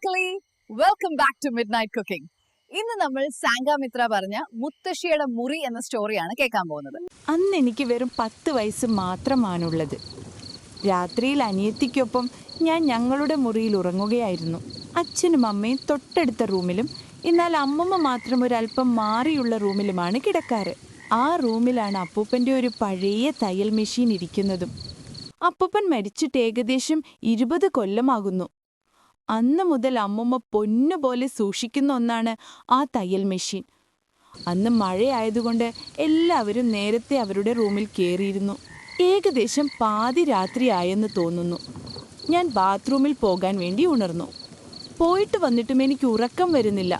മക്കളെ, welcome back to midnight cooking. ഇന്ന് നമ്മൾ സാംഗാമിത്ര പറഞ്ഞ മുത്തശ്ശിയുടെ മുറി എന്ന സ്റ്റോറിയാണ് കേൾക്കാൻ പോകുന്നത്. അന്ന് എനിക്ക് വെറും 10 വയസ്സ് മാത്രമാണുള്ളത്. രാത്രിയിൽ അനിയത്തിക്കൊപ്പം ഞാൻ ഞങ്ങളുടെ മുറിയിൽ ഉറങ്ങുകയായിരുന്നു. അച്ഛനും അമ്മയും തൊട്ടടുത്ത റൂമിലും, എന്നാൽ അമ്മമ്മ മാത്രം ഒരല്പം മാറിയുള്ള റൂമിലുമാണ് കിടക്കാറ്. ആ റൂമിലാണ് അപ്പൂപ്പൻ്റെ ഒരു പഴയ തയ്യൽ മെഷീൻ ഇരിക്കുന്നതും. അപ്പൂപ്പൻ മരിച്ചിട്ട് ഏകദേശം 20 കൊല്ലമാകുന്നു. അന്ന് മുതൽ അമ്മമ്മ പൊന്നുപോലെ സൂക്ഷിക്കുന്ന ഒന്നാണ് ആ തയ്യൽ മെഷീൻ. അന്ന് മഴയായതുകൊണ്ട് എല്ലാവരും നേരത്തെ അവരുടെ റൂമിൽ കയറിയിരുന്നു. ഏകദേശം പാതി രാത്രിയായെന്ന് തോന്നുന്നു. ഞാൻ ബാത്റൂമിൽ പോകാൻ വേണ്ടി ഉണർന്നു. പോയിട്ട് വന്നിട്ടും എനിക്ക് ഉറക്കം വരുന്നില്ല.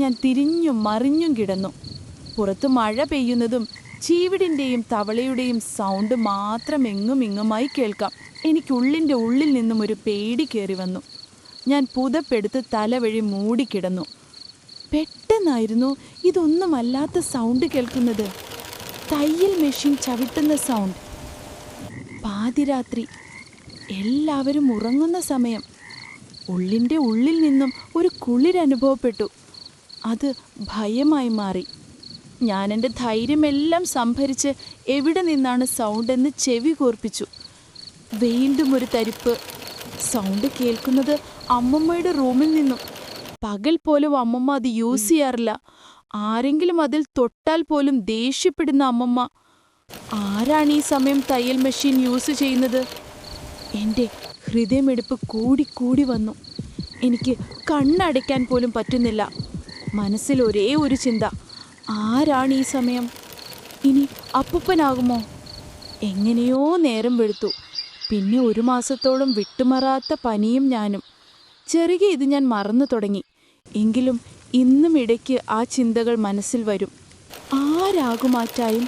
ഞാൻ തിരിഞ്ഞും മറിഞ്ഞും കിടന്നു. പുറത്ത് മഴ പെയ്യുന്നതും ചീവിടിൻ്റെയും തവളയുടെയും സൗണ്ട് മാത്രം എങ്ങും ഇങ്ങുമായി കേൾക്കാം. എനിക്കുള്ളിൻ്റെ ഉള്ളിൽ നിന്നും ഒരു പേടി കയറി വന്നു. ഞാൻ പുതപ്പെടുത്ത് തലവഴി മൂടിക്കിടന്നു. പെട്ടെന്നായിരുന്നു ഇതൊന്നുമല്ലാത്ത സൗണ്ട് കേൾക്കുന്നത്. തയ്യൽ മെഷീൻ ചവിട്ടുന്ന സൗണ്ട്. പാതിരാത്രി, എല്ലാവരും ഉറങ്ങുന്ന സമയം. ഉള്ളിൻ്റെ ഉള്ളിൽ നിന്നും ഒരു കുളിരനുഭവപ്പെട്ടു. അത് ഭയമായി മാറി. ഞാൻ എൻ്റെ ധൈര്യമെല്ലാം സംഭരിച്ച് എവിടെ നിന്നാണ് സൗണ്ട് എന്ന് ചെവി കൂർപ്പിച്ചു. വീണ്ടും ഒരു തരിപ്പ്. സൗണ്ട് കേൾക്കുന്നത് അമ്മമ്മയുടെ റൂമിൽ നിന്നും. പകൽ പോലും അമ്മമ്മ അത് യൂസ് ചെയ്യാറില്ല. ആരെങ്കിലും അതിൽ തൊട്ടാൽ പോലും ദേഷ്യപ്പെടുന്ന അമ്മമ്മ. ആരാണ് ഈ സമയം തയ്യൽ മെഷീൻ യൂസ് ചെയ്യുന്നത്? എൻ്റെ ഹൃദയമെടുപ്പ് കൂടി വന്നു. എനിക്ക് കണ്ണടയ്ക്കാൻ പോലും പറ്റുന്നില്ല. മനസ്സിൽ ഒരേ ഒരു ചിന്ത, ആരാണ് ഈ സമയം? ഇനി അപ്പൂപ്പനാകുമോ? എങ്ങനെയോ നേരം വെളുത്തു. പിന്നെ 1 മാസത്തോളം വിട്ടുമാറാത്ത പനിയും ഞാനും. ചെറിയ ഇത് ഞാൻ മറന്നു തുടങ്ങി. എങ്കിലും ഇന്നും ഇടയ്ക്ക് ആ ചിന്തകൾ മനസ്സിൽ വരും. ആരാകും ആ ടൈം?